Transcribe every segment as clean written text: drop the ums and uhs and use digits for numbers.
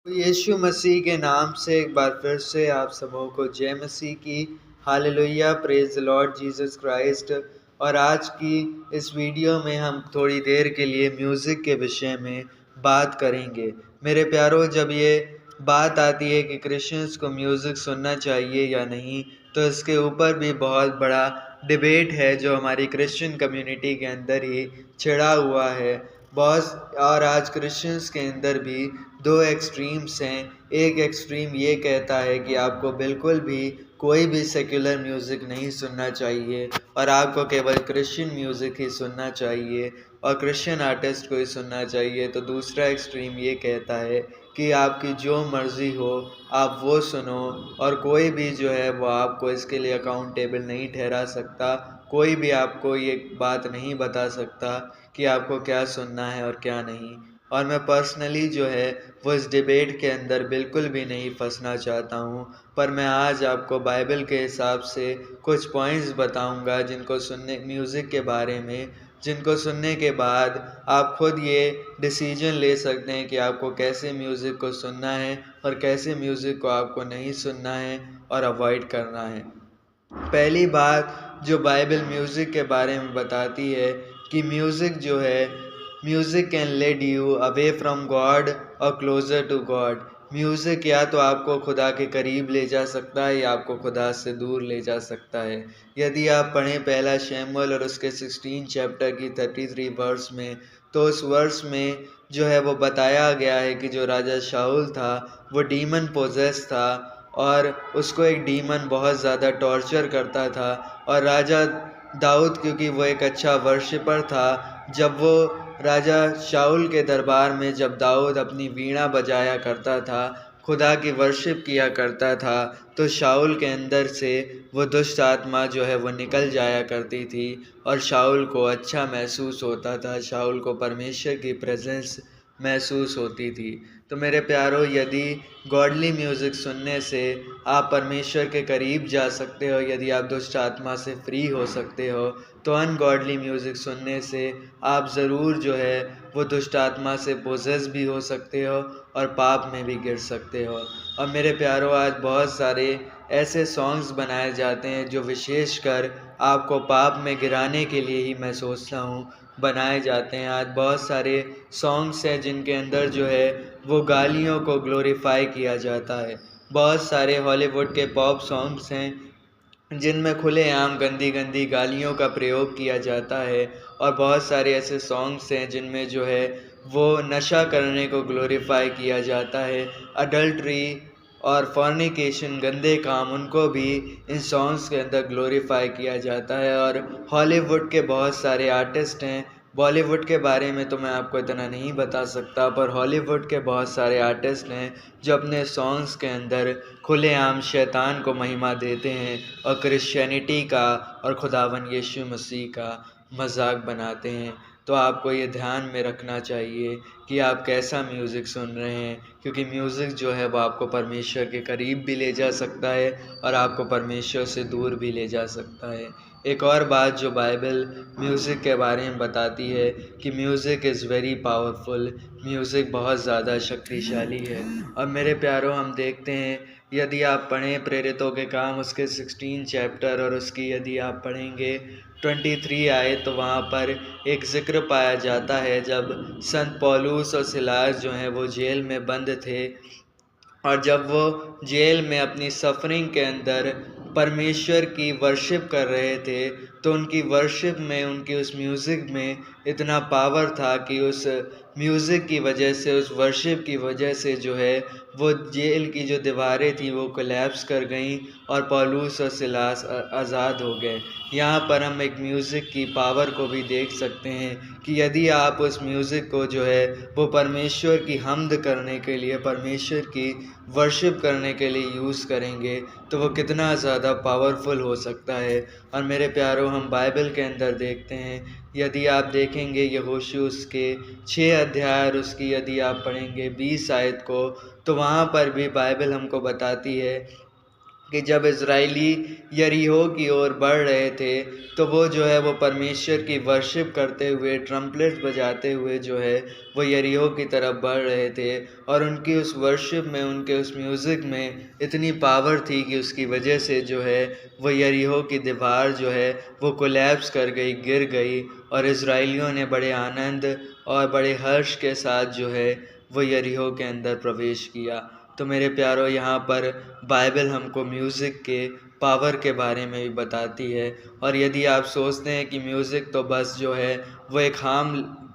यीशु मसीह के नाम से एक बार फिर से आप सबों को जय मसीह की। Hallelujah, praise the Lord Jesus Christ. और आज की इस वीडियो में हम थोड़ी देर के लिए म्यूज़िक के विषय में बात करेंगे। मेरे प्यारों, जब ये बात आती है कि क्रिश्चियंस को म्यूज़िक सुनना चाहिए या नहीं, तो इसके ऊपर भी बहुत बड़ा डिबेट है जो हमारी क्रिश्चियन कम्युनिटी के अंदर ही छिड़ा हुआ है। बहुत और आज क्रिश्चियंस के अंदर भी दो एक्सट्रीम्स हैं। एक एक्सट्रीम ये कहता है कि आपको बिल्कुल भी कोई भी सेक्युलर म्यूज़िक नहीं सुनना चाहिए और आपको केवल क्रिश्चियन म्यूज़िक ही सुनना चाहिए और क्रिश्चियन आर्टिस्ट को ही सुनना चाहिए। तो दूसरा एक्सट्रीम ये कहता है कि आपकी जो मर्ज़ी हो आप वो सुनो और कोई भी जो है वो आपको इसके लिए अकाउंटेबल नहीं ठहरा सकता। कोई भी आपको ये बात नहीं बता सकता कि आपको क्या सुनना है और क्या नहीं। और मैं पर्सनली जो है वो इस डिबेट के अंदर बिल्कुल भी नहीं फंसना चाहता हूँ, पर मैं आज आपको बाइबल के हिसाब से कुछ पॉइंट्स बताऊँगा जिनको सुनने म्यूज़िक के बारे में, जिनको सुनने के बाद आप खुद ये डिसीजन ले सकते हैं कि आपको कैसे म्यूज़िक को सुनना है और कैसे म्यूज़िक को आपको नहीं सुनना है और अवॉइड करना है। पहली बात जो बाइबल म्यूज़िक के बारे में बताती है कि म्यूज़िक जो है, music can lead you away from God और क्लोज़र टू गॉड। म्यूज़िक या तो आपको खुदा के करीब ले जा सकता है या आपको खुदा से दूर ले जा सकता है। यदि आप पढ़ें पहला शमूएल और उसके 16 चैप्टर की 33 वर्स में, तो उस वर्स में जो है वो बताया गया है कि जो राजा शाऊल था वो डीमन पोजेस था और उसको एक डीमन बहुत ज़्यादा टॉर्चर करता था। और राजा दाऊद, क्योंकि वो एक अच्छा वर्शिपर था, जब वो राजा शाऊल के दरबार में जब दाऊद अपनी वीणा बजाया करता था, खुदा की वर्शिप किया करता था, तो शाऊल के अंदर से वो दुष्ट आत्मा जो है वो निकल जाया करती थी और शाऊल को अच्छा महसूस होता था, शाऊल को परमेश्वर की प्रेजेंस महसूस होती थी। तो मेरे प्यारों, यदि गॉडली म्यूज़िक सुनने से आप परमेश्वर के करीब जा सकते हो, यदि आप दुष्ट आत्मा से फ्री हो सकते हो, तो अनगॉडली म्यूज़िक सुनने से आप ज़रूर जो है वो दुष्ट आत्मा से पोजेस भी हो सकते हो और पाप में भी गिर सकते हो। और मेरे प्यारों, आज बहुत सारे ऐसे सॉन्ग्स बनाए जाते हैं जो विशेषकर आपको पाप में गिराने के लिए ही, मैं सोचता हूँ, बनाए जाते हैं। आज बहुत सारे सॉन्ग्स हैं जिनके अंदर जो है वो गालियों को ग्लोरीफाई किया जाता है। बहुत सारे हॉलीवुड के पॉप सॉन्ग्स हैं जिनमें खुलेआम गंदी गंदी गालियों का प्रयोग किया जाता है और बहुत सारे ऐसे सॉन्ग्स हैं जिनमें जो है वो नशा करने को ग्लोरीफाई किया जाता है। अडल्ट्री और फॉर्निकेशन, गंदे काम, उनको भी इन सॉन्ग्स के अंदर ग्लोरीफाई किया जाता है। और हॉलीवुड के बहुत सारे आर्टिस्ट हैं, बॉलीवुड के बारे में तो मैं आपको इतना नहीं बता सकता, पर हॉलीवुड के बहुत सारे आर्टिस्ट हैं जो अपने सॉन्ग्स के अंदर खुलेआम शैतान को महिमा देते हैं और क्रिश्चियनिटी का और खुदावन यीशु मसीह का मजाक बनाते हैं। तो आपको ये ध्यान में रखना चाहिए कि आप कैसा म्यूज़िक सुन रहे हैं, क्योंकि म्यूज़िक जो है वो आपको परमेश्वर के करीब भी ले जा सकता है और आपको परमेश्वर से दूर भी ले जा सकता है। एक और बात जो बाइबल म्यूज़िक के बारे में बताती है कि music is very powerful, music बहुत ज़्यादा शक्तिशाली है। और मेरे प्यारों, हम देखते हैं, यदि आप पढ़ें प्रेरितों के काम उसके 16 चैप्टर और उसकी यदि आप पढ़ेंगे 23 आए, तो वहाँ पर एक ज़िक्र पाया जाता है जब संत पौलुस और सिलास जो हैं वो जेल में बंद थे और जब वो जेल में अपनी सफरिंग के अंदर परमेश्वर की वर्शिप कर रहे थे, तो उनकी वर्शिप में, उनकी उस म्यूज़िक में इतना पावर था कि उस म्यूज़िक की वजह से, उस वर्शिप की वजह से जो है वो जेल की जो दीवारें थी वो कोलैप्स कर गईं और पौलुस और सिलास आज़ाद हो गए। यहाँ पर हम एक म्यूज़िक की पावर को भी देख सकते हैं कि यदि आप उस म्यूज़िक को जो है वो परमेश्वर की हम्द करने के लिए, परमेश्वर की वर्शिप करने के लिए यूज़ करेंगे, तो वो कितना ज़्यादा पावरफुल हो सकता है। और मेरे प्यारों, हम बाइबल के अंदर देखते हैं, यदि आप देखेंगे यहोशू उसके 6 अध्याय और उसकी यदि आप पढ़ेंगे 20 आयत को, तो वहाँ पर भी बाइबल हमको बताती है कि जब इज़राइली यरीहो की ओर बढ़ रहे थे तो वो जो है वो परमेश्वर की वर्शिप करते हुए ट्रम्पलेट्स बजाते हुए जो है वो यरीहो की तरफ बढ़ रहे थे। और उनकी उस वर्शिप में, उनके उस म्यूज़िक में इतनी पावर थी कि उसकी वजह से जो है वो यरीहो की दीवार जो है वो कोलैप्स कर गई, गिर गई। और इज़राइलियों ने बड़े आनंद और बड़े हर्ष के साथ जो है वो यरीहो के अंदर प्रवेश किया। तो मेरे प्यारों, यहाँ पर बाइबल हमको म्यूज़िक के पावर के बारे में भी बताती है। और यदि आप सोचते हैं कि म्यूज़िक तो बस जो है वो एक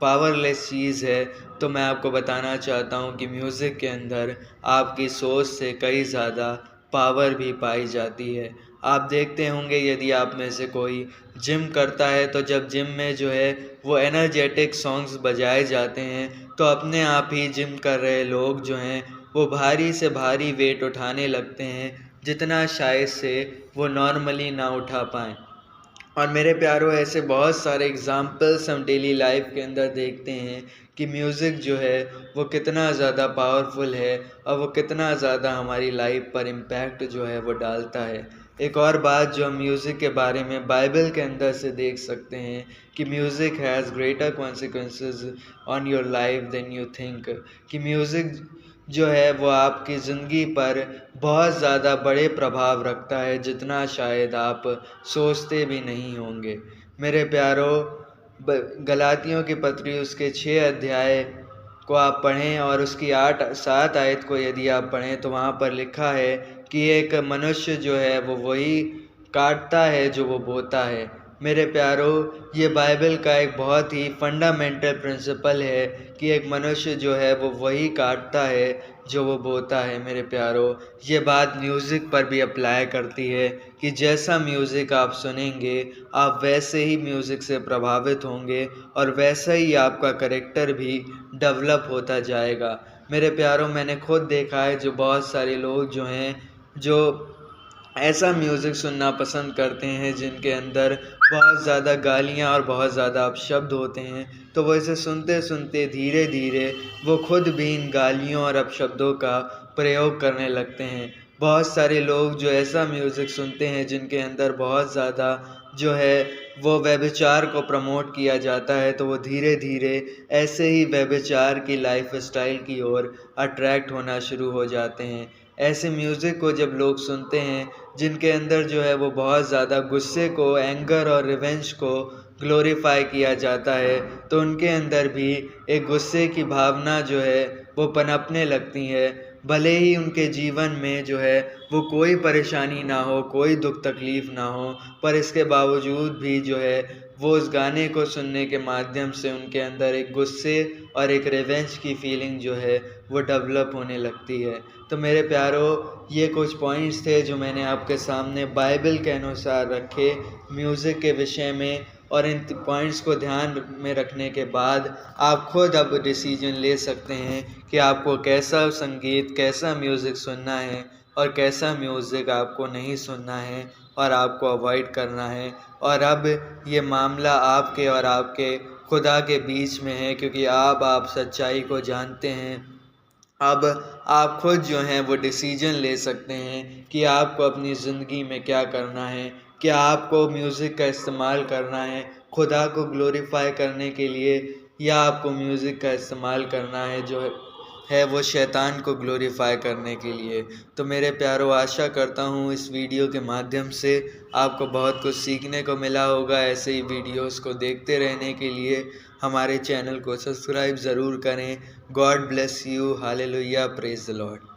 पावरलेस चीज़ है, तो मैं आपको बताना चाहता हूँ कि म्यूज़िक के अंदर आपकी सोच से कई ज़्यादा पावर भी पाई जाती है। आप देखते होंगे, यदि आप में से कोई जिम करता है तो जब जिम में जो है वो एनर्जेटिक सॉन्ग्स बजाए जाते हैं तो अपने आप ही जिम कर रहे लोग जो हैं वो भारी से भारी वेट उठाने लगते हैं, जितना शायद से वो नॉर्मली ना उठा पाएँ। और मेरे प्यारों, ऐसे बहुत सारे एग्ज़ाम्पल्स हम डेली लाइफ के अंदर देखते हैं कि म्यूज़िक जो है वो कितना ज़्यादा पावरफुल है और वो कितना ज़्यादा हमारी लाइफ पर इम्पैक्ट जो है वो डालता है। एक और बात जो हम म्यूज़िक के बारे में बाइबल के अंदर से देख सकते हैं कि music has greater consequences on your life than you think. कि म्यूज़िक जो है वो आपकी ज़िंदगी पर बहुत ज़्यादा बड़े प्रभाव रखता है, जितना शायद आप सोचते भी नहीं होंगे। मेरे प्यारों, गलातियों की पत्री उसके 6 अध्याय को आप पढ़ें और उसकी 8-7 आयत को यदि आप पढ़ें तो वहाँ पर लिखा है कि एक मनुष्य जो है वो वही काटता है जो वो बोता है। मेरे प्यारों, ये बाइबल का एक बहुत ही फंडामेंटल प्रिंसिपल है कि एक मनुष्य जो है वो वही काटता है जो वो बोता है। मेरे प्यारों, ये बात म्यूज़िक पर भी अप्लाई करती है कि जैसा म्यूज़िक आप सुनेंगे आप वैसे ही म्यूज़िक से प्रभावित होंगे और वैसा ही आपका कैरेक्टर भी डेवलप होता जाएगा। मेरे प्यारों, मैंने खुद देखा है जो बहुत सारे लोग जो हैं जो ऐसा म्यूज़िक सुनना पसंद करते हैं जिनके अंदर बहुत ज़्यादा गालियाँ और बहुत ज़्यादा अपशब्द होते हैं, तो वो इसे सुनते सुनते धीरे धीरे वो खुद भी इन गालियों और अपशब्दों का प्रयोग करने लगते हैं। बहुत सारे लोग जो ऐसा म्यूज़िक सुनते हैं जिनके अंदर बहुत ज़्यादा जो है वो व्यभिचार को प्रमोट किया जाता है, तो वो धीरे धीरे ऐसे ही व्यभिचार की लाइफ स्टाइल की ओर अट्रैक्ट होना शुरू हो जाते हैं। ऐसे म्यूज़िक को जब लोग सुनते हैं जिनके अंदर जो है वो बहुत ज़्यादा गुस्से को, एंगर और रिवेंज को ग्लोरीफाई किया जाता है, तो उनके अंदर भी एक गुस्से की भावना जो है वो पनपने लगती है। भले ही उनके जीवन में जो है वो कोई परेशानी ना हो, कोई दुख तकलीफ़ ना हो, पर इसके बावजूद भी जो है वो उस गाने को सुनने के माध्यम से उनके अंदर एक गुस्से और एक रिवेंज की फीलिंग जो है वो डेवलप होने लगती है। तो मेरे प्यारों, ये कुछ पॉइंट्स थे जो मैंने आपके सामने बाइबल के अनुसार रखे म्यूज़िक के विषय में। और इन पॉइंट्स को ध्यान में रखने के बाद आप खुद अब डिसीजन ले सकते हैं कि आपको कैसा संगीत, कैसा म्यूज़िक सुनना है और कैसा म्यूज़िक आपको नहीं सुनना है और आपको अवॉइड करना है। और अब ये मामला आपके और आपके खुदा के बीच में है, क्योंकि आप सच्चाई को जानते हैं। अब आप खुद जो हैं वो डिसीजन ले सकते हैं कि आपको अपनी ज़िंदगी में क्या करना है। क्या आपको म्यूज़िक का इस्तेमाल करना है खुदा को ग्लोरीफाई करने के लिए, या आपको म्यूज़िक का इस्तेमाल करना है जो है वो शैतान को ग्लोरीफाई करने के लिए। तो मेरे प्यारों, आशा करता हूँ इस वीडियो के माध्यम से आपको बहुत कुछ सीखने को मिला होगा। ऐसे ही वीडियोस को देखते रहने के लिए हमारे चैनल को सब्सक्राइब ज़रूर करें। God bless you. Hallelujah. Praise the Lord.